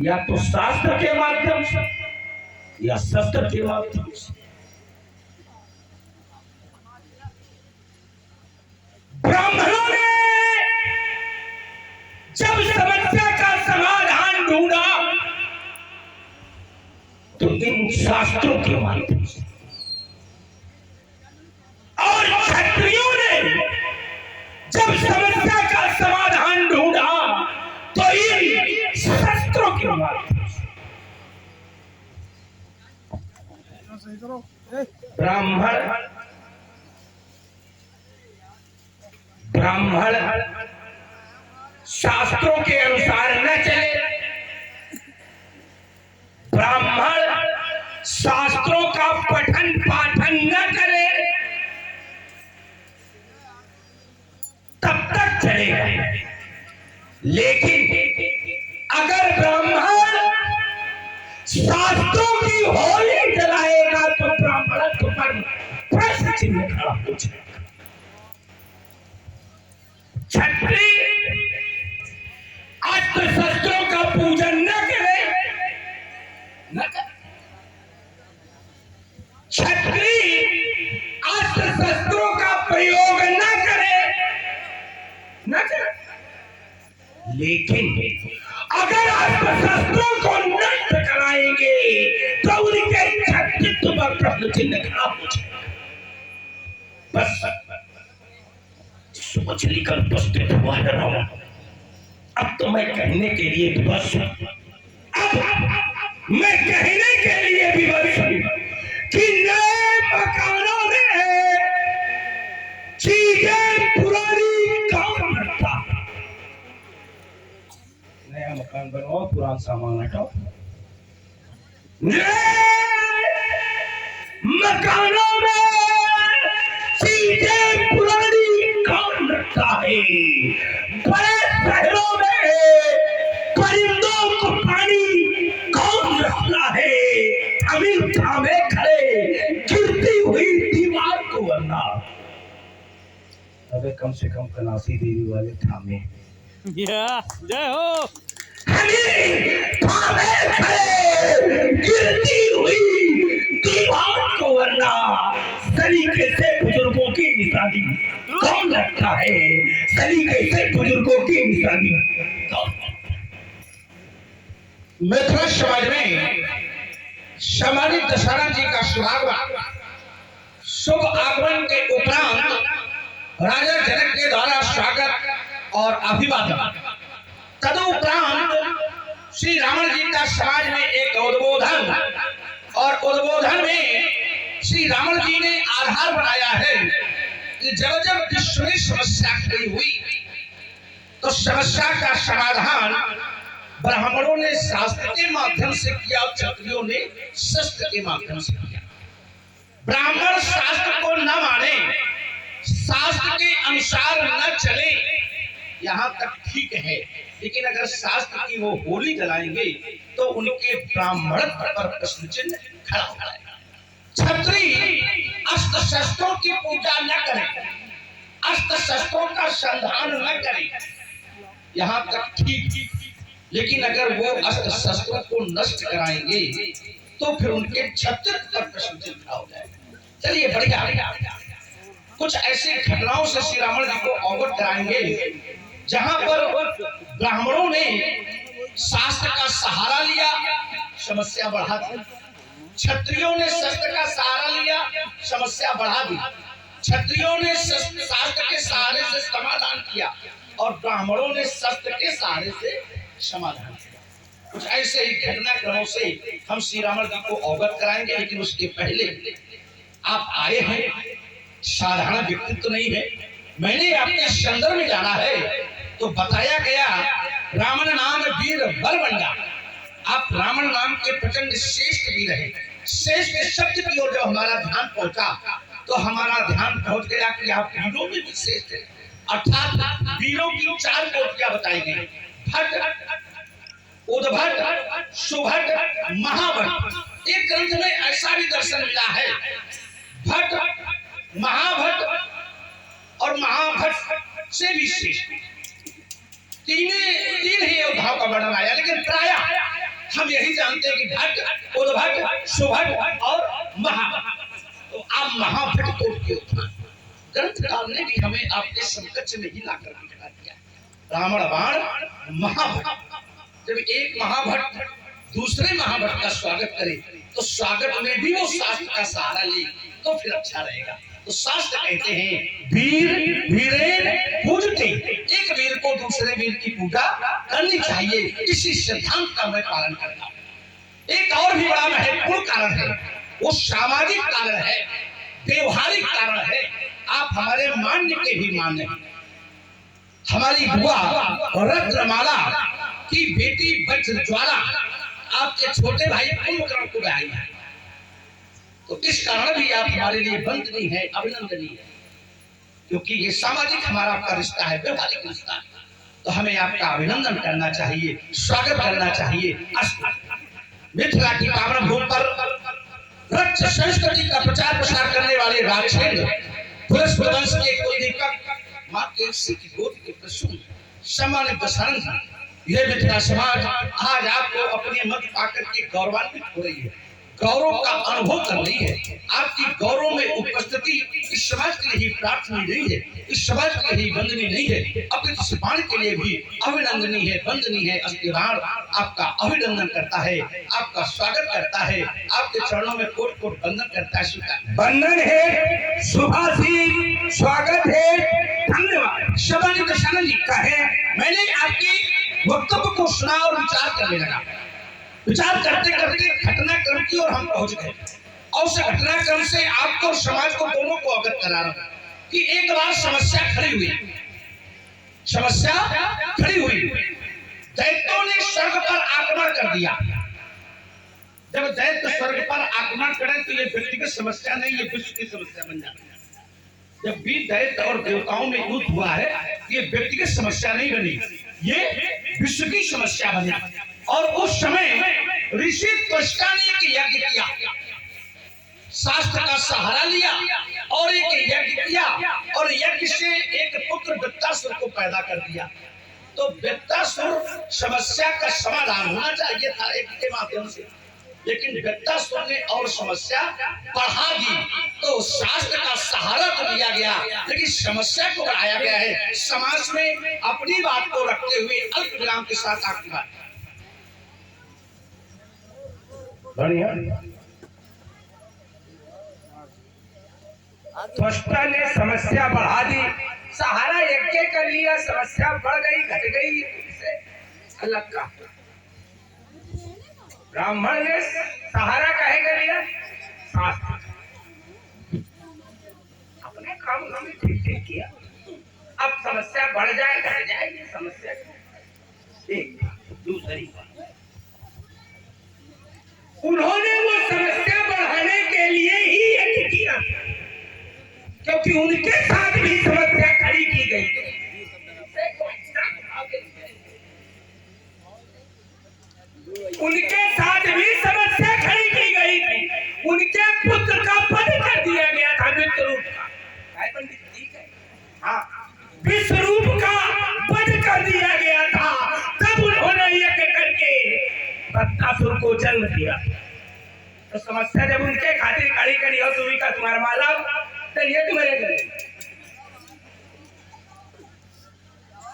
या तो शास्त्र के माध्यम से या शस्त्र के माध्यम से। ब्राह्मणों ने जब समस्या का समाधान ढूंढा तो इन शास्त्रों के माध्यम से, और क्षत्रियों ने जब समस्या का समाधान ढूंढा तो इन शस्त्रों के माध्यम से। ब्राह्मण शास्त्रों के अनुसार न चले, ब्राह्मण शास्त्रों का पठन पाठन न करे, तब तक चलेगा। लेकिन अगर ब्राह्मण शास्त्रों की होली जलाएगा तो ब्राह्मणत्व पर प्रश्न चिन्ह खड़ा हो जाएगा। क्षत्रिय अस्त्र शस्त्रों का पूजन न करे, क्षत्रिय अस्त्र शस्त्रों का प्रयोग न करे। लेकिन अगर अस्त्र शस्त्रों को नष्ट कराएंगे तो उनके क्षत्रित्व पर प्रश्न चिन्ह खड़ा हो जाएगा। बस सोच लेकर उपस्थित हुआ है। अब तो मैं कहने के लिए विवश हूं, अब मैं कहने के लिए विवश हूं कि नए मकानों में चीजें पुरानी काम करता। नया मकान बनवाओ, पुराना सामान हटाओ। मकानों में चीजें पुरानी काम रखता है। बड़े शहरों में परिंदों को पानी कौन रखता है। अमीर थामे खड़े गिरती हुई दीवार को वरना। अबे कम से कम कनासी देवी वाले थामे। जय हो। थामे खड़े गिरती हुई दीवार को वरना सलीके से बुजुर्गों की निशानी कौन रखता है। सलीके से बुजुर्गों की निशानी मिथिला समाज में सम्मानित दशहरा जी का सुहागवा शुभ आगमन के उपरांत राजा जनक के द्वारा स्वागत और अभिवादन, तदुपरांत श्री रावण जी का समाज में एक उद्बोधन, और उद्बोधन में श्री रावण जी ने आधार बनाया है कि जब जब विश्व में समस्या खड़ी हुई तो समस्या का समाधान ब्राह्मणों ने शास्त्र के माध्यम से किया और क्षत्रियों ने शस्त्र के माध्यम से किया। ब्राह्मण शास्त्र को न माने, शास्त्र के अनुसार न चले, यहाँ तक ठीक है, लेकिन अगर शास्त्र की वो होली जलाएंगे तो उनके ब्राह्मण पर प्रश्न चिन्ह खड़ा हो जाएगा। क्षत्रिय अस्त्र शस्त्रों की पूजा न करें, अस्त्र शस्त्रों का संधान न करें, यहाँ तक ठीक, लेकिन अगर वो अस्त्र शस्त्रों को नष्ट कराएंगे तो फिर उनके क्षत्रित्व पर प्रश्न चिन्ह खड़ा हो जाएगा। चलिए बढ़िया, कुछ ऐसी घटनाओं से श्री रावण जी को अवगत कराएंगे जहां पर ब्राह्मणों ने शास्त्र का सहारा लिया, समस्या बढ़ा दी। क्षत्रियों ने शस्त्र का सहारा लिया, समस्या बढ़ा दी। क्षत्रियों ने शास्त्र के सहारे से समाधान किया और ब्राह्मणों ने शस्त्र के सहारे से समाधान किया। कुछ ऐसे ही घटनाक्रमों से हम श्री रावण जी को अवगत कराएंगे, लेकिन उसके पहले आप आए हैं, साधारण व्यक्तित्व नहीं है। मैंने आपके संदर्भ में जाना है तो बताया गया रावण नाम वीर बलवंडा। आप रावण नाम के प्रचंड श्रेष्ठ वीर हैं। श्रेष्ठ शब्द की ओर जब हमारा ध्यान पहुंचा तो हमारा ध्यान पहुंच गया कि आप वीरों में भी श्रेष्ठ हैं। अर्थात वीरों की चार कोटियां बताई गई, भट्ट, उद्भट, सुभट, महाभट्ट। एक ग्रंथ में ऐसा भी दर्शन मिला है, भट्ट, महाभट्ट और महाभट्ट से भी श्रेष्ठ। तीन ही योद्धाओं का वर्णन आया, लेकिन प्रायः हम यही जानते हैं कि भट्ट, उद्भट, सुभट और महाभट्ट। तो आप महाभट्ट को क्यों था? ग्रंथकार ने भी हमें आपके समकक्ष में ही लाकर दिखा दिया। रावण बाण महाभट्ट। जब एक महाभट्ट दूसरे महाभट्ट का स्वागत करे तो स्वागत में भी वो शास्त्र का सहारा ले तो फिर अच्छा रहेगा। तो शास्त्र कहते हैं वीर वीरेन पूजते, एक वीर को दूसरे वीर की पूजा करनी चाहिए। इसी सिद्धांत का मैं पालन करता हूँ। एक और भी बड़ा महत्वपूर्ण कारण है, वो सामाजिक कारण है, व्यवहारिक कारण है। आप हमारे मान्य के भी मान्य हैं। हमारी बुआ रत्नमाला की बेटी वज्रज्वाला आपके छोटे भाई कुंभकर्ण को ब्याही है, तो इस कारण भी आप हमारे लिए वंदनीय है, अभिनंदनीय है, क्योंकि ये सामाजिक हमारा आपका रिश्ता है, व्यवहारिक रिश्ता है। तो हमें आपका अभिनंदन करना चाहिए, स्वागत करना चाहिए। मिथिला की पावन भूमि पर रक्त संस्कृति का प्रचार प्रसार करने वाले राजचंद्र पुरुष वंश के कुलदीपक मां केसरी की गोद के प्रसून सम्मानित दशरथ, यह मिथिला समाज आज आपको अपने मत पाकर के गौरवान्वित हो रही है, गौरव का अनुभव कर रही है। आपकी गौरव में उपस्थिति इस समाज के लिए प्रार्थनीय नहीं है, इस समाज के लिए वंदनीय नहीं है, अपने समाज के लिए भी अभिनंदनीय है, वंदनीय है। अस्थिवार आपका अभिनंदन करता है, आपका स्वागत करता है, आपके चरणों में कोट कोट वंदन करता है, स्वीकार वंदन है, शुभाशीष स्वागत है, धन्यवाद। सम्मानित दशरथ जी का है। मैंने आपके वक्तव्य को सुना और विचार करने लगा। विचार करते करते घटनाक्रम की ओर हम पहुंच गए और उस घटनाक्रम से आपको और समाज को दोनों को अवगत करा रहा हूं कि एक बार समस्या खड़ी हुई। दैत्यों ने स्वर्ग पर आक्रमण कर दिया। जब दैत्य स्वर्ग पर आक्रमण करें तो ये व्यक्तिगत समस्या नहीं, ये विश्व की समस्या बन जाती है। जब भी दैत्य और देवताओं में युद्ध हुआ है, ये व्यक्तिगत समस्या नहीं बनी, ये विश्व की समस्या बनी। और उस समय ऋषि त्वष्टा ने एक यज्ञ किया, शास्त्र का सहारा लिया और एक यज्ञ किया और यज्ञ से एक पुत्र वृत्तासुर को पैदा कर दिया। तो वृत्तासुर समस्या का समाधान होना चाहिए था यज्ञ के माध्यम से, लेकिन वृत्तासुर ने और समस्या बढ़ा दी। तो शास्त्र का सहारा तो दिया गया, लेकिन समस्या को बढ़ाया गया है। समाज में अपनी बात को रखते हुए अल्प विराम के साथ आपकी बात बढ़िया। त्वष्टा ने समस्या बढ़ा दी, सहारा यज्ञ कर लिया, समस्या बढ़ गई, घट गई, इससे अलग का। ब्राह्मण ने सहारा काहे कर लिया? शास्त्र। अपने काम में ठीक ठीक किया। अब समस्या बढ़ जाए घट जाए, ये समस्या एक। दूसरी बात, उन्होंने वो समस्या बढ़ाने के लिए ही यज्ञ किया, क्योंकि उनके साथ भी समस्या खड़ी की गई। उनके साथ भी समस्या खड़ी की गई थी। उनके पुत्र का वध कर दिया गया था विश्वरूप का। पंडित ठीक है? हाँ, विश्वरूप का वध कर दिया गया था। तब उन्होंने यज्ञ करके वृत्तासुर को जन्म दिया। तो समस्या जब उनके खातिर खड़ी करी हो तुम्ही का तुम्हारा माला, तो ये तुम्हारे लिए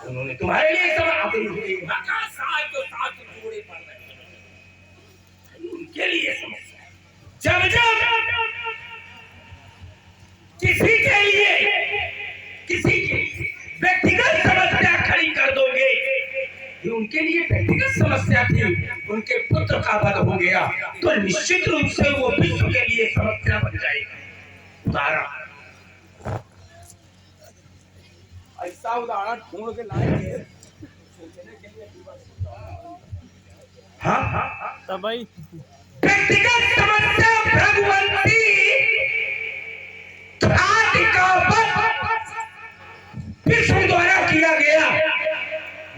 उन्होंने तुम्हारे लिए जोड़े पड़ रहे, उनके लिए समस्या। जब जब किसी के लिए किसी की व्यक्तिगत समस्या खड़ी कर दोगे, ये उनके लिए व्यक्तिगत समस्या थी, उनके पुत्र का वध हो गया, तो निश्चित रूप से वो विश्व के लिए समस्या बन जाएगी। उदाहरण, ऐसा उदाहरण ढूंढ के लाएंगे। हाँ तब भाई व्यक्तिगत समस्या भगवंती आदि का वध विश्व द्वारा किया गया,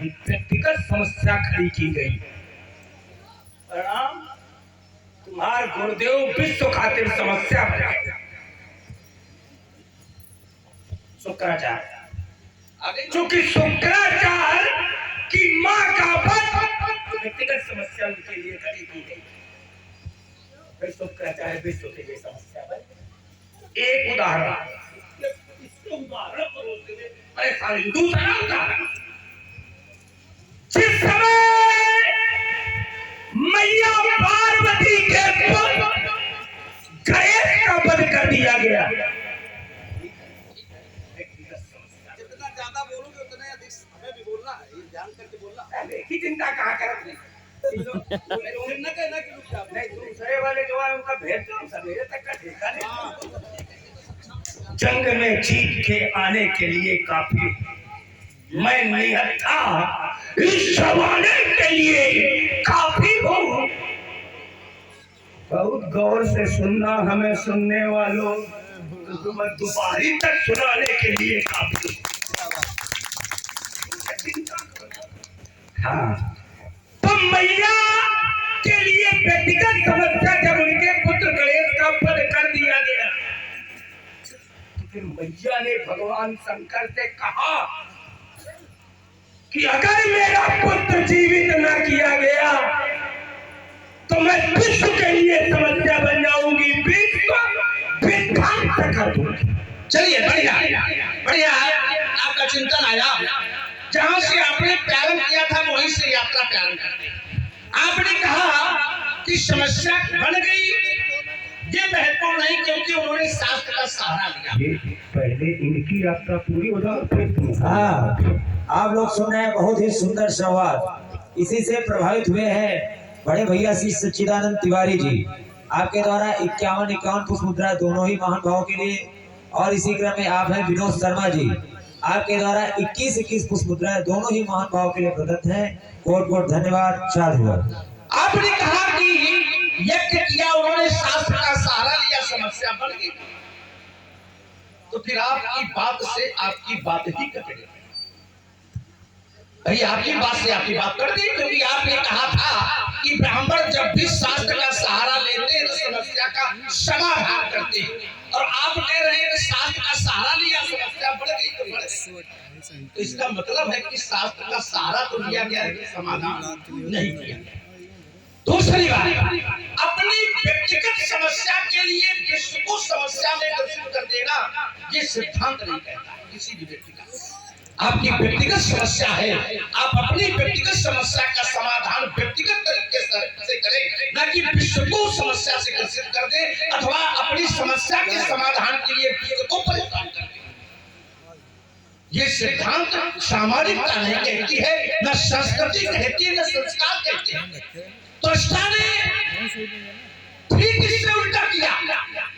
व्यक्तिगत समस्या खड़ी की गई। प्रणाम, तुम्हार गुरुदेव विश्व खातिर समस्या बनाए। शुक्राचार्य, क्योंकि शुक्राचार्य की मां का वध व्यक्तिगत समस्या उनके लिए खड़ी की गई। फिर शुक्राचार्य विश्व के लिए समस्या बनी। एक उदाहरण, इसके उदाहरण को रोकते हुए परेशानी। दूसरा उदाहरण, जिस समय मैया पार्वती के पुत्र गणेश का वध कर दिया गया। जितना ज्यादा बोलोगे उतना अधिक हमें भी बोलना है, ये ध्यान करके बोलना। की चिंता कहाँ कर रही? फिर न कहना कि रुक जा। नहीं, दूसरे वाले जो है उनका भेद तो सवेरे तक का ठेका नहीं। जंग में जीत के आने के लिए काफी, मैं निहत्था इस जमाने के लिए काफी हूँ। बहुत गौर से सुनना हमें सुनने वालों, तुम्हें दोपहरी तक सुनाने के लिए काफी। हाँ, तो मैया के लिए व्यक्तिगत समस्या जब उनके पुत्र गणेश का वध कर दिया गया, तो फिर मैया ने भगवान शंकर से कहा कि अगर मेरा पुत्र जीवित न किया गया तो मैं विश्व के लिए समस्या बन जाऊंगी, विश्व विध्वंस कर दूंगी। चलिए, बढ़िया बढ़िया, आपका चिंतन आया। जहां से आपने प्रारंभ किया था वहीं से यात्रा प्रारंभ करते हैं। आपने कहा कि समस्या बन गई, ये महत्वपूर्ण नहीं क्योंकि उन्होंने शास्त्र का सहारा लिया। पहले इनकी यात्रा पूरी हो जाए फिर तुम। हाँ, आप लोग सुन रहे हैं बहुत ही सुंदर संवाद। इसी से प्रभावित हुए हैं बड़े भैया श्री सच्चिदानंद तिवारी जी। आपके द्वारा 51 पुष्प मुद्रा दोनों ही महान भावों के लिए, और इसी क्रम में आप हैं विनोद शर्मा जी। आपके द्वारा 21 पुष्प मुद्राएं दोनों ही महान भावों के लिए प्रदत्त हैं। कोट कोट धन्यवाद। साधुवाद। आपने कहा कि यज्ञ किया, उन्होंने शास्त्र का सहारा लिया, समस्या बढ़ गई। तो फिर आपकी बात से आपकी बात ही कटेगी। भाई आपकी बात से आपकी बात कर दी, क्योंकि आपने कहा था कि ब्राह्मण जब भी शास्त्र का सहारा लेते हैं तो समस्या का समाधान करते हैं, और आप कह रहे हैं कि शास्त्र का सहारा लिया, समस्या बढ़ गई तो बढ़ गई। तो इसका मतलब है कि शास्त्र का सहारा तो लिया गया है, समाधान नहीं किया गया। दूसरी बात, अपनी व्यक्तिगत समस्या के लिए विश्व को समस्या में ग्रसित कर देना, ये सिद्धांत नहीं कहता किसी भी व्यक्ति का। आपकी व्यक्तिगत समस्या है, आप अपनी व्यक्तिगत समस्या का समाधान व्यक्तिगत तरीके से करें, न कि विश्व को समस्या से ग्रसित कर दे अथवा अपनी समस्या के समाधान के लिए विश्व को परेशान कर दे। ये सिद्धांत सामाजिकता नहीं कहती है, न संस्कृति कहती है, न संस्कार कहते हैं। तो ठीक इससे उल्टा किया,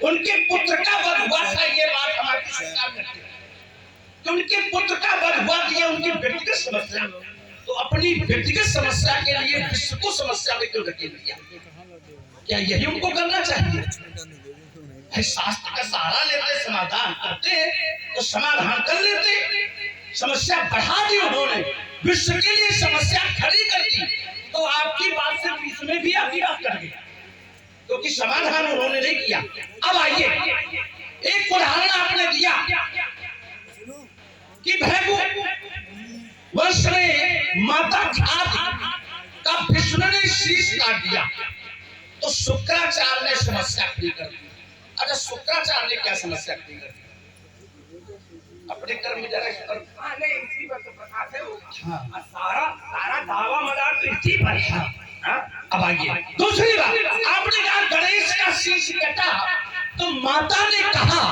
उनके पुत्र का वध हुआ था, ये बात हमारी स्वीकार करते हैं। तो उनके पुत्र का वध हुआ, दिया उनकी व्यक्तिगत समस्या, तो अपनी व्यक्तिगत समस्या के लिए विश्व को समस्या में क्यों धकेल दिया? क्या यही उनको करना चाहिए? शास्त्र का सहारा लेते, समाधान करते तो समाधान कर लेते। समस्या बढ़ा दी उन्होंने, विश्व के लिए समस्या खड़ी कर दी, तो आपकी बात से विश्व में भी आपकी बात कर गया, क्योंकि समाधान उन्होंने नहीं किया। अब आइए, एक उदाहरण आपने दिया कि भैगु वंश में माता ख्याति का विष्णु ने शीश काट दिया, तो शुक्राचार्य ने समस्या खड़ी कर दी। अच्छा, शुक्राचार्य ने क्या समस्या खड़ी कर दी? अपने कर्म में जरा नहीं, इसी पर तो प्रकाश है वो। हाँ, सारा दावा मदार तो इसी पर है। हाँ, अब आइए दूसरी बात, आपने कहा गणेश का शीश कटा, तो माता ने कहा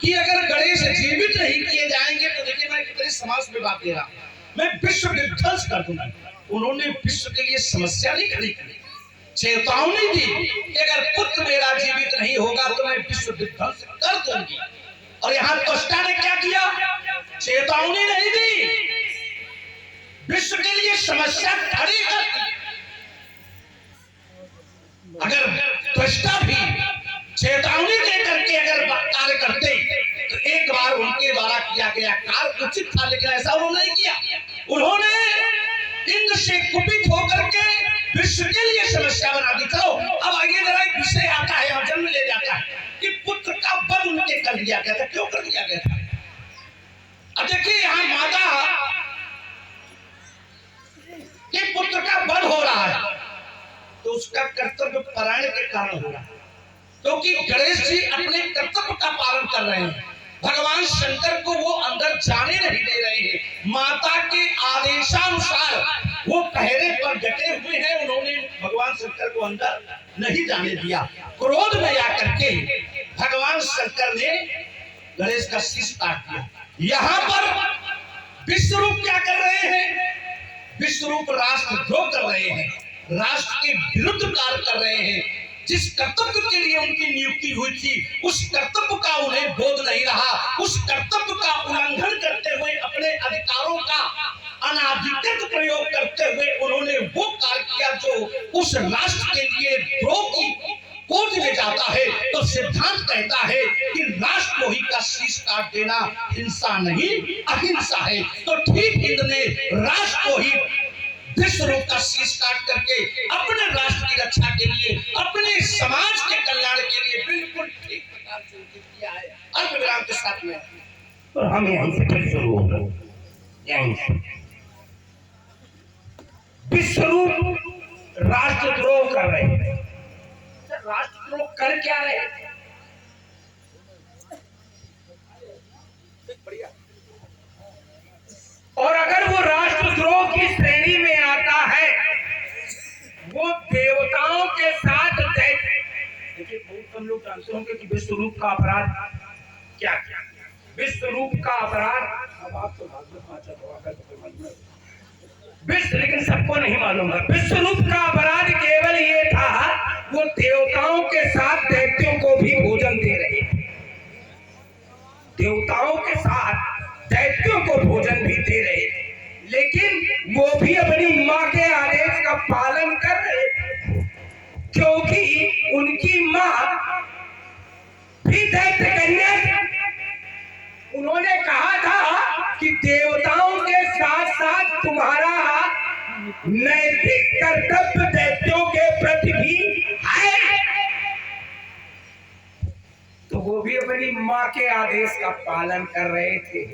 कि अगर गणेश जीवित नहीं किए जाएंगे तो देखिए मैं कितने समाज में बात दे रहा हूं, मैं विश्व विध्वंस कर दूंगा। उन्होंने विश्व के लिए समस्या नहीं खड़ी की, चेतावनी दी कि अगर पुत्र मेरा जीवित नहीं होगा तो मैं विश्व विध्वंस कर दूंगी। और यहाँ त्वष्टा ने क्या किया? चेतावनी नहीं दी, विश्व के लिए समस्या खड़ी कर दी। अगर त्वष्टा भी चेतावनी देकर के अगर कार्य करते तो एक बार उनके द्वारा किया गया कार्य उचित था, लेकिन ऐसा उन्होंने नहीं किया। उन्होंने इंद्र से कुपित होकर के विश्व के लिए समस्या बना दी। चलो अब आगे जरा एक विषय आता है और जन्म ले जाता है कि पुत्र का वध उनके कर दिया गया था। क्यों कर दिया गया था? अब देखिए यहाँ माता के पुत्र का उसका कर्तव्य परायण के कारण हो रहा है, क्योंकि गणेश जी अपने कर्तव्य का पालन कर रहे हैं। भगवान शंकर को वो अंदर जाने नहीं दे रहे हैं। माता के आदेशानुसार वो पहरे पर डटे हुए हैं, उन्होंने भगवान शंकर को अंदर नहीं जाने दिया। क्रोध में आकर के भगवान शंकर ने गणेश का शीश काट दिया। यहाँ पर विश्वरूप क्या कर रहे हैं? विश्वरूप राष्ट्रद्रोह कर रहे हैं, राष्ट्र के विरुद्ध कार्य कर रहे हैं। जिस कर्तव्य के लिए उनकी नियुक्ति हुई थी, उस कर्तव्य का उन्हें बोध नहीं रहा। उस कर्तव्य का उल्लंघन करते हुए, अपने अधिकारों का अनाधिकृत प्रयोग करते हुए उन्होंने वो कार्य किया जो उस राष्ट्र के लिए द्रोह की कोट में जाता है। तो सिद्धांत कहता है कि राष्ट्रद्रोही का शीश काट देना हिंसा नहीं, अहिंसा है। तो ठीक इन्होंने राष्ट्रद्रोही विश्वरूप का शीश काट करके अपने राष्ट्र की रक्षा के लिए, अपने समाज के कल्याण के लिए बिल्कुल ठीक प्रकार से उचित किया है। अल्प विराम के साथ में और हम यहीं से फिर शुरू हो गए। यहीं से विश्वरूप राष्ट्रद्रोह कर रहे हैं। राष्ट्रद्रोह कर क्या रहे हैं? बढ़िया। और अगर वो राष्ट्रद्रोह की श्रेणी में आता है, वो देवताओं के साथ देखिए, बहुत हम लोग जानते होंगे कि विश्वरूप का अपराध क्या क्या। विश्वरूप का अपराध अब आप तो विश्व, लेकिन सबको नहीं मालूम है। विश्वरूप का अपराध केवल ये था, वो देवताओं के साथ दैत्यों को भी भोजन दे रहे थे। देवताओं के साथ दैत्यों को भोजन भी दे रहे थे, लेकिन वो भी अपनी माँ के आदेश का पालन कर रहे थे, क्योंकि उनकी माँ भी दैत्य कन्या थी। उन्होंने कहा था कि देवताओं के साथ साथ तुम्हारा नैतिक कर्तव्य दैत्यों के प्रति भी है। तो वो भी अपनी माँ के आदेश का पालन कर रहे थे,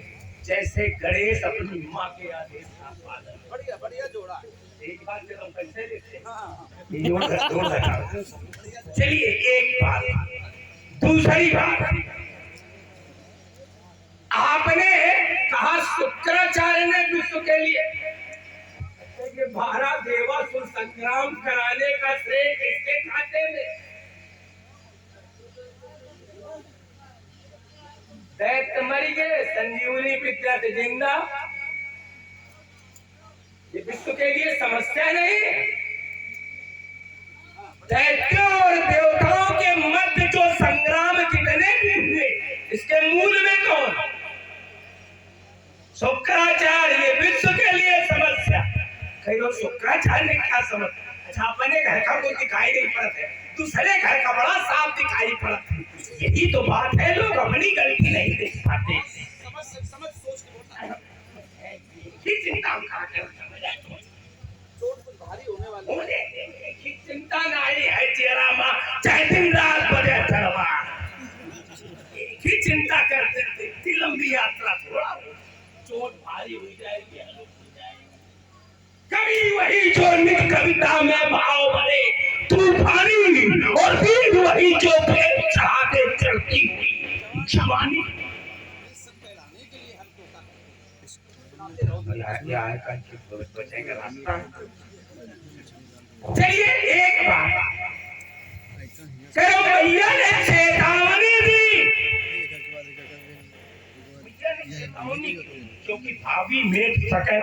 जैसे गणेश अपनी माँ के आदेश का पालन। बढ़िया बढ़िया जोड़ा। एक बात जब हम कैसे लेते हैं, हाँ चलिए एक बात। दूसरी बात, आपने कहा शुक्राचार्य ने विश्व के लिए 12 देवासुर संग्राम कराने का श्रेय किसके खाते में? दैत्य मर गए, संजीवनी विद्या से जिंदा। ये विश्व के लिए समस्या नहीं है। दैत्यों और देवताओं के मध्य जो संग्राम कितने भी हुए, इसके मूल में कौन? शुक्राचार्य। ये विश्व के लिए समस्या। कई लोग शुक्राचार्य ने क्या समझ, अच्छा अपने घर का कोई दिखाई नहीं पड़ता है, दूसरे घर का बड़ा साफ दिखाई पड़ता है। यही तो बात है, लोग अपनी गलती नहीं देख पाते। समझ सोच के बोलना। चिंता चोट कुछ भारी होने वाली है। चिंता नहीं है, चेहरा माँ चाहे दिन रात बजे चढ़वा ही चिंता करते थे। लंबी यात्रा थोड़ा चोट भारी हो जाएगी, कभी वही जो नित कविता में भाव भरे तूफानी, और फिर वही जो पेड़ चढ़ाते चढ़ती हुई जवानी। चलिए एक बात करो, भैया ने चेतावनी दी, क्योंकि भाभी मेट सके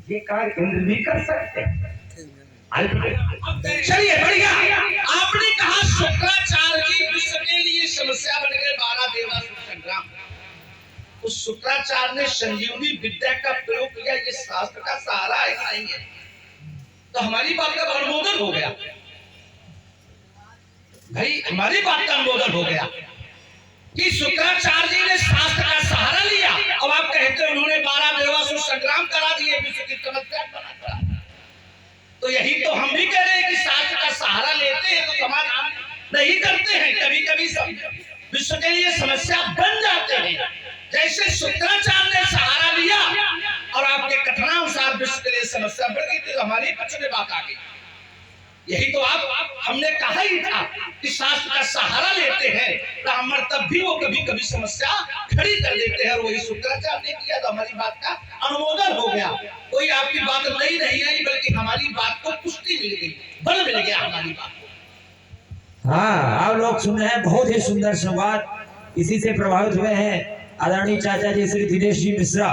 ये कार्य इंद्र भी कर सकते हैं। चलिए बढ़िया। आपने कहा शुक्राचार्य जी विश्व के लिए समस्या बन गए, 12 देवासुर संग्राम। उस शुक्राचार्य ने संजीवनी विद्या का प्रयोग किया, ये शास्त्र का सहारा है कि नहीं है? तो हमारी बात का अनुमोदन हो गया भाई, हमारी बात का अनुमोदन हो गया कि शुक्राचार्य जी ने शास्त्र का सहारा लिया। अब आप कहते हैं उन्होंने 12 देवासुर संग्राम करा दिए, विश्व की समस्या बना। तो यही तो हम भी कह रहे हैं कि शास्त्र का सहारा लेते हैं तो समाधान नहीं करते हैं, कभी कभी विश्व के लिए समस्या बन जाते हैं। जैसे शुक्राचार्य ने सहारा लिया और आपके कथनानुसार विश्व के लिए समस्या बढ़ गई तो हमारी पक्ष में बात आ गई। यही तो आप हमने कहा ही था कि शास्त्र का सहारा लेते हैं तो हमारे तब भी वो कभी कभी समस्या खड़ी कर देते हैं, और वही शुक्राचार्य ने किया तो हमारी बात का अनुमोदन हो गया। कोई आपकी बात नहीं आई बल्कि हमारी बात को पुष्टि मिल गई, बल मिल गया हमारी बात को। हाँ, आप लोग सुन रहे हैं बहुत ही सुंदर संवाद। इसी से प्रभावित हुए हैं आदरणीय चाचा जी श्री दिनेश जी मिश्रा,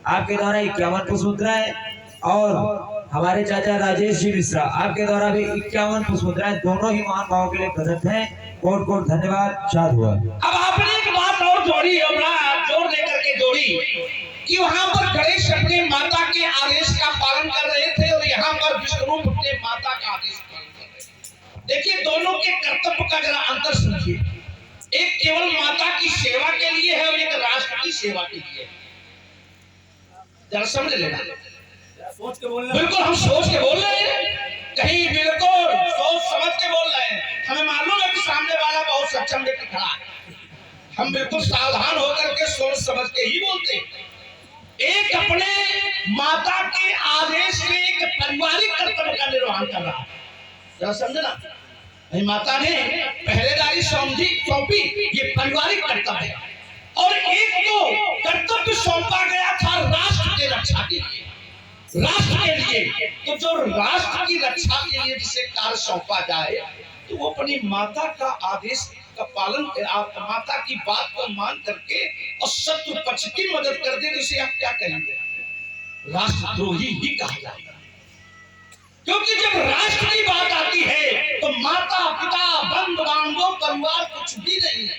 आपके द्वारा 51 पुष्प मुद्राएं, और हमारे चाचा राजेश जी मिश्रा आपके द्वारा भी 51 पुष्प मुद्राएं, दोनों ही महान भावों के लिए प्रदत्त हैं। कोट कोट धन्यवाद, साधु। अब आपने एक बात और जोड़ी, जोर देकर के जोड़ी कि वहां पर गणेश अपने माता के आदेश का पालन कर रहे थे और यहाँ पर विष्णु अपने माता का आदेश पालन कर रहे थे। देखिए दोनों के कर्तव्य का जरा अंतर समझिए, एक केवल माता की सेवा के लिए है और एक राष्ट्र की सेवा के लिए। जरा समझ लेना, सोच के बोलना। बिल्कुल हम सोच के बोल रहे हैं, कहीं बिल्कुल सोच समझ के बोल रहे हैं। हमें मालूम है कि सामने वाला बहुत सक्षम व्यक्ति खड़ा है, हम बिल्कुल सावधान होकर के सोच समझ के ही बोलते हैं। एक अपने माता के आदेश से एक पारिवारिक कर्तव्य का निर्वहन कर रहा है, जरा समझना। माता ने पहरेदारी सौंपी, ये पारिवारिक कर्तव्य है, और एक तो कर्तव्य सौंपा गया था राष्ट्र के रक्षा के लिए, राष्ट्र के लिए। तो जो राष्ट्र की रक्षा के लिए जिसे कार्य सौंपा जाए तो वो अपनी माता का आदेश का पालन, माता की बात को मान करके और शत्रु पक्ष की मदद कर दे, तो इसे आप क्या कहेंगे? राष्ट्रद्रोही ही कहा जाएगा। क्योंकि जब राष्ट्र की बात आती है तो माता पिता बंधु बांधव परिवार कुछ भी नहीं है,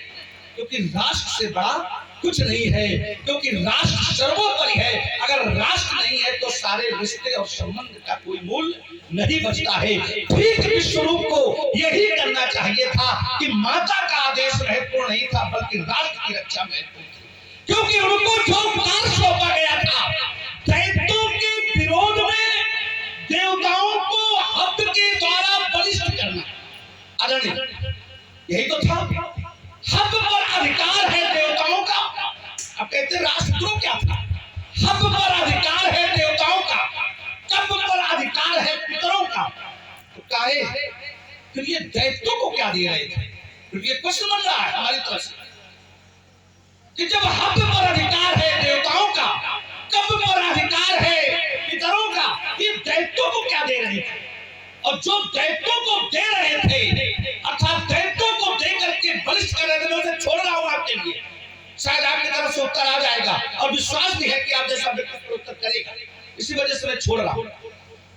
क्योंकि राष्ट्र से बड़ा कुछ नहीं है, क्योंकि राष्ट्र सर्वोपरि है। अगर राष्ट्र नहीं है तो सारे रिश्ते और संबंध का कोई मूल्य नहीं बचता है। ठीक विश्वरूप को यही करना चाहिए था कि माता का आदेश महत्वपूर्ण नहीं था बल्कि राष्ट्र की रक्षा महत्वपूर्ण थी, क्योंकि उनको जो कार्य सौंपा गया था दैत्यों के विरोध में देवताओं को हव्य के द्वारा बलिष्ठ करना, यही तो था। हव्य पर अधिकार है देवताओं का। अब कहते राष्ट्रद्रोह क्या था? हव्य पर अधिकार है देवताओं का, कब्र पर अधिकार है पितरों का, तो काहे फिर ये दैत्यों को क्या दे रहे थे? फिर ये प्रश्न बन रहा है हमारी तरफ से कि जब हव्य पर अधिकार है देवताओं का, कब्र पर अधिकार है पितरों का, ये दैत्यों को क्या दे रहे थे? और जो दैत्यों को दे रहे थे अर्थात दैत्यों को दे करके बलिष्ठ कर रहे थे, मैं उसे छोड़ रहा हूं आपके लिए, शायद आपकी तरफ से उत्तर आ जाएगा और विश्वास भी है कि आप जैसा व्यक्ति उत्तर करेगा, इसी वजह से मैं छोड़ रहा हूं।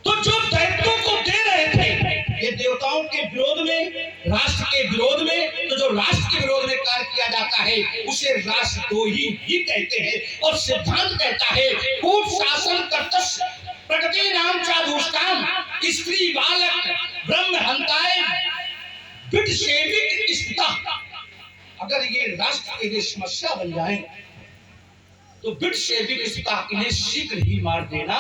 तो जो दैत्यों को दे रहे थे ये देवताओं के विरोध में, राष्ट्र के विरोध में, तो जो राष्ट्र के विरोध में कार्य किया जाता है उसे राष्ट्रद्रोही ही कहते हैं। और सिद्धांत कहता है कूट शासन कर्तव्य प्रगति नाम चादुष्टाम, स्त्री बालक ब्रह्म हंताए विट सेविक स्थिता। अगर ये राष्ट्र के लिए समस्या बन जाए तो विट सेविक स्थिता इन्हें शीघ्र ही मार देना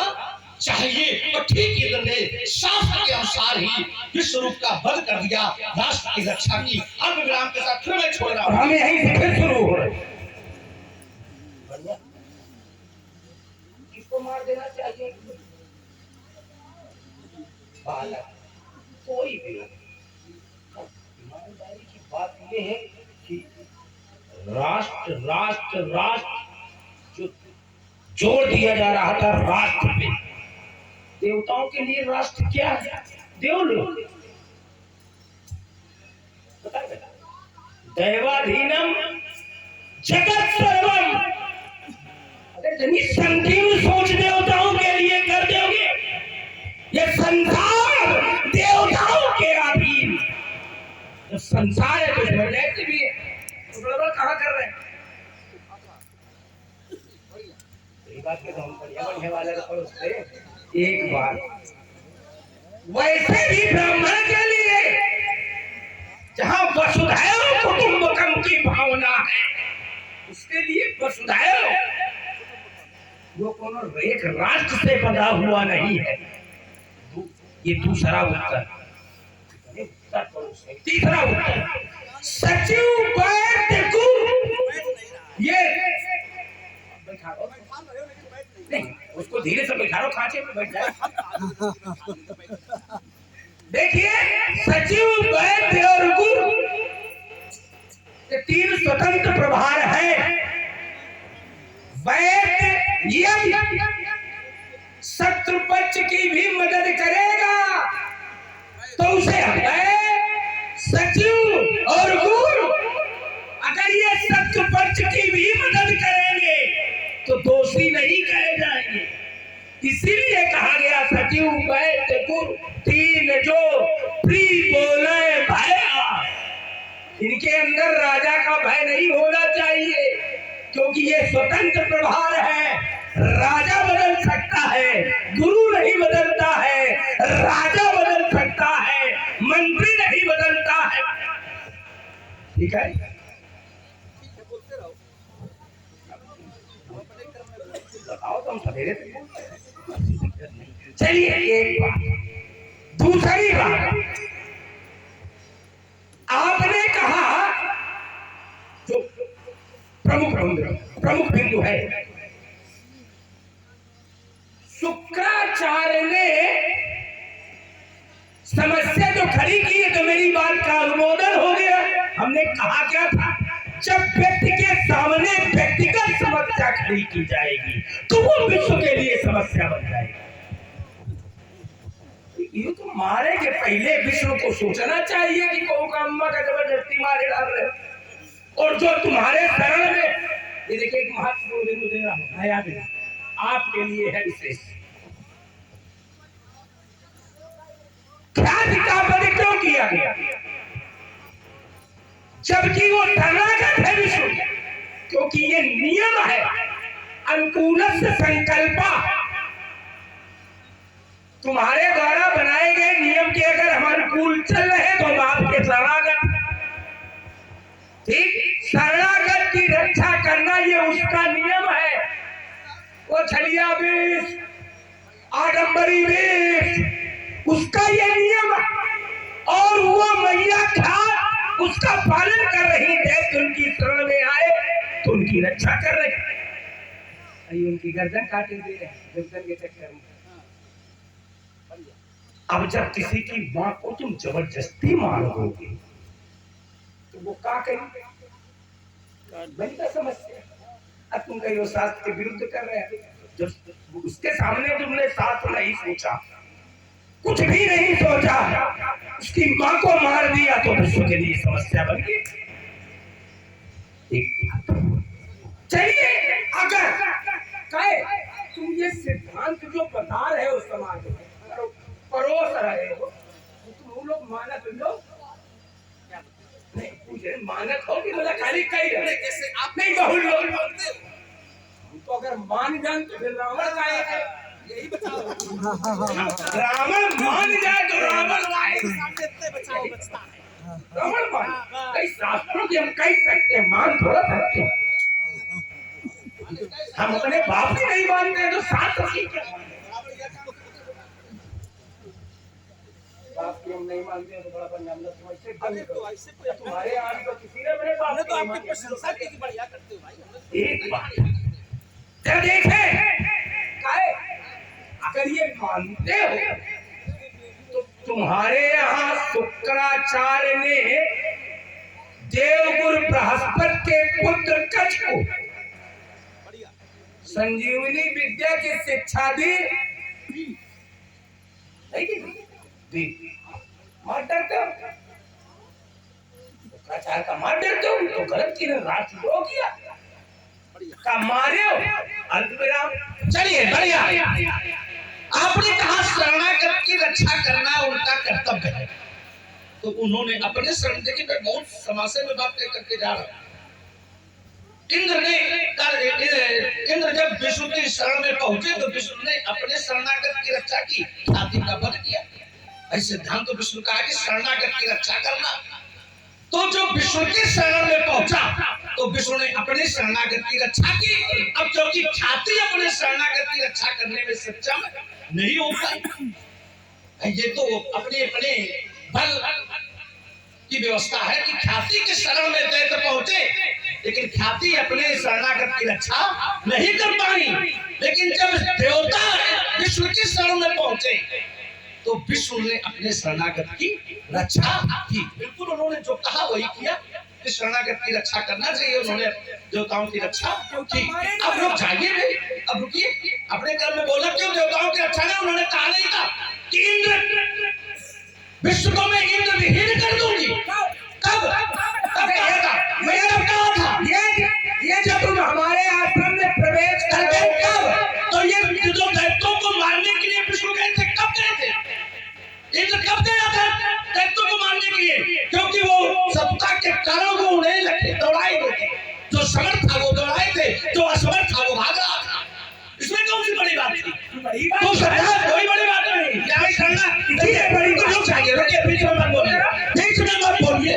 चाहिए। और ठीक इधर ने शास्त्र के अनुसार ही विश्वरूप का वध कर दिया, राष्ट्र की रक्षा की। अब विराम के साथ फिर मैं छोड़ रहा हूं, हमें यहीं से फिर शुरू हो रहा है। किसको मार देना चाहिए? बालक, कोई भी। ईमानदारी की बात यह है कि राष्ट्र राष्ट्र राष्ट्र जो जोर दिया जा रहा था राष्ट्र पे, देवताओं के लिए राष्ट्र क्या है? देवलोक। बताए बेटा, दैवाधीनम जगत सर्वम। अगर जनी संकीर्ण सोच देवताओं के लिए कर दोगे, ये संसार देवताओं के अधीन। जो संसार है तो इसमें दैत्य भी है, तो गड़बड़ कहाँ कर रहे हैं? बात के हम बढ़िया बढ़िया वाले उससे एक बार वैसे भी ब्राह्मण के लिए जहां वसुधैव कुटुंबकम की भावना है उसके लिए वसुधैव वो कोनो एक राष्ट्र से बंधा हुआ नहीं है। ये दूसरा उत्तर। तीसरा उत्तर सचिव बैठ ये नहीं धीरे से बैठाओ, खांचे में बैठ जाए। देखिए, सचिव, वैद्य और गुरु ये 3 स्वतंत्र प्रभार है। वैद्य यम शत्रु पक्ष की भी मदद करेगा तो उसे सचिव और गुरु अगर ये शत्रु पक्ष की भी मदद करेंगे तो दोषी नहीं कहे जाएंगे। इसीलिए कहा गया सचिव, वैद्य, गुरु 3 जो प्री बोले भया। इनके अंदर राजा का भय नहीं होना चाहिए, क्योंकि ये स्वतंत्र प्रभार है। राजा बदल सकता है, गुरु नहीं बदलता है। राजा बदल सकता है, मंत्री नहीं बदलता है। ठीक है, बोलते रहो। बताओ तुम सवेरे से। चलिए, एक बात। दूसरी बात, आपने कहा जो प्रमुख बिंदु है, शुक्राचार्य ने समस्या जो खड़ी की है, तो मेरी बात का अनुमोदन हो गया। हमने कहा क्या था, जब व्यक्ति के सामने व्यक्तिगत समस्या खड़ी की जाएगी तो वो विश्व के लिए समस्या बन जाएगी। ये तो मारे के पहले विष्णु को सोचना चाहिए कि कौन का अम्मा का जबरदस्ती मारे डाल रहे। और जो तुम्हारे शरण में, ये देखिए एक महत्वपूर्ण बिंदु दे रहा हूं, याद है आपके लिए है विशेष। ख्याति का पद क्यों किया गया, जबकि वो शरणागत है विष्णु? क्योंकि ये नियम है, अनुकूलस्य संकल्पा। तुम्हारे द्वारा बनाए गए नियम के अगर हम अनुकूल चल रहे तो हम आपके शरणागत। ठीक, शरणागत की रक्षा करना ये उसका नियम है। वो छलिया वेश, आडंबरी वेश, उसका ये नियम है। और वो मैया ख्याल उसका पालन कर रही है कि उनकी शरण में आए तो उनकी रक्षा कर रही। उनकी गर्दन काटे दे रहे, गर्दन के चक्कर में। अब जब किसी की मां को तुम जबरदस्ती मारोगे तो वो क्या करेंगे? बड़ी का समस्या। अब तुम कहीं वो शास्त्र के विरुद्ध कर रहे हैं, जब उसके सामने तुमने शास्त्र नहीं सोचा, कुछ भी नहीं सोचा, उसकी मां को मार दिया तो विश्व के लिए समस्या बन गई। चलिए, अगर कहे तुम ये सिद्धांत जो बता रहे हो समाज में परोस रहे हो, तुम लोग मानक लो नहीं, पूछे मानक हो कि मतलब खाली कही रहे कैसे आप नहीं, बहुत लोग बोलते हो? तो अगर मान जान तो फिर रावण का है, यही बताओ। रावण मान जाए तो रावण आए, सामने इतने बचाओ बचता है। रावण मान। कई शास्त्रों की हम कह सकते हैं, मान थोड़ा सकते हैं। हम अपने बाप की नहीं मानते तो शास्त्र की क्या मानते? बाप की हम नहीं मानते हैं तो बड़ा पंजाब में ऐसे अरे तो ऐसे कोई तुम्हारे यहाँ तो किसी ने मेरे बाप हमने तो की आपकी नहीं प्रशंसा की कि बढ़िया करते हो भाई। हमने एक बात जब देखे काहे, अगर ये मानते हो तो तुम्हारे यहाँ शुक्राचार्य ने देवगुरु बृहस्पति के पुत्र कच्छ को बढ़िया संजीवनी विद्या की शिक्षा दी। मार डरते हो शुक्राचार्य का, मार डरते हो तो गलत की राष्ट्रद्रोह किया का मारे हो अल्पविराम। चलिए, बढ़िया। आपने कहा शरणागत की रक्षा करना उनका कर्तव्य है, तो उन्होंने अपने शरण, देखिए मैं बहुत समासे में बात करके जा रहा हूं। इंद्र जब विष्णु की शरण में पहुंचे तो विष्णु ने अपने शरणागत की रक्षा की, ख्याति का वध किया। ऐसे सिद्धांत तो विष्णु कहा कि शरणागत की रक्षा करना। तो जो विष्णु के शरण में पहुंचा तो विष्णु ने अपने शरणागत की रक्षा की। अब क्योंकि ख्याति अपने शरणागत की रक्षा करने में सक्षम नहीं हो पाई, ये तो अपने अपने बल की व्यवस्था है कि ख्याति के शरण में दैत्य पहुंचे, लेकिन ख्याति अपने शरणागत की रक्षा नहीं कर पाई। लेकिन जब देवता विष्णु की शरण में पहुंचे तो विष्णु ने अपने शरणागत की रक्षा की। बिल्कुल उन्होंने जो कहा वही किया कि शरणागत की रक्षा करना चाहिए। उन्होंने देवताओं की रक्षा की। अब लोग जाइए नहीं, अब रुकिए, अपने कर्म में बोला क्यों देवताओं की रक्षा नहीं? उन्होंने कहा नहीं था कि इंद्र विश्व को मैं इंद्र विहीन कर दूंगी। कब कब कहा था? मैं कब कहा था? ये जब तुम हमारे आश्रम में प्रवेश करके करके कब? तो ये जो दैत्यों को मारने के लिए विष्णु गए थे, कब गए थे? इंद्र कब गया था दैत्यों को मारने के लिए? क्योंकि वो सत्ता के कारण वो उन्हें लगे दौड़ाए थे। जो समर्थ था वो दौड़ाए थे, जो असमर्थ था वो भाग रहा था। इसमें कौन सी बड़ी बात थी? बड़ी तो सरकार कोई बड़ी बात नहीं। क्या करना ये बड़ी तो लोग चाहिए। रुकिए, बीच में मत बोलिए, बीच में मत बोलिए।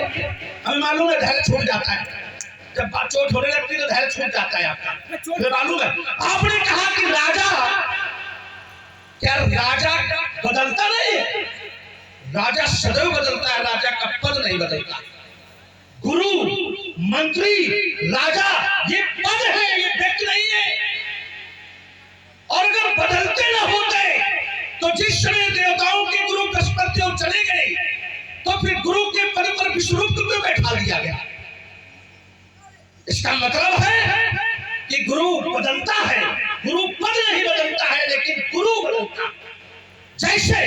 हमें मालूम है धैर्य छूट जाता है, जब बात चोट होने लगती है तो धैर्य छूट जाता है आपका। मुझे मालूम है। आपने कहा कि राजा, क्या राजा बदलता नहीं है? राजा सदैव बदलता है, राजा का पद नहीं बदलता। गुरु, मंत्री, राजा ये पद है, ये व्यक्ति नहीं है। और अगर बदलते न होते तो जिस समय देवताओं के गुरु बृहस्पति चले गए तो फिर गुरु के पद पर विष्णुरूप को क्यों बैठा दिया गया? इसका मतलब है कि गुरु बदलता है, गुरु पद नहीं बदलता है, लेकिन गुरु बदलता है। जैसे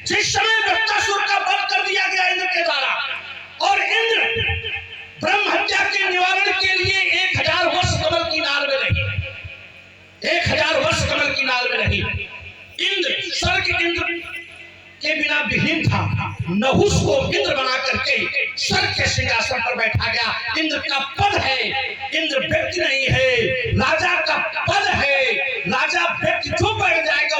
जिस समय वृत्तासुर का वध कर दिया गया इंद्र के द्वारा, और इंद्र ब्रह्म हत्या के निवारण के लिए 1000 वर्ष कमल की नाल में रही, 1000 वर्ष कमल की नाल में रही। इंद्र स्वर्ग इंद्र के बिना विहीन था, नहुष को इंद्र बना करके स्वर्ग के सिंहासन पर बैठा गया। इंद्र का पद है, इंद्र व्यक्ति नहीं है, राजा का पद है।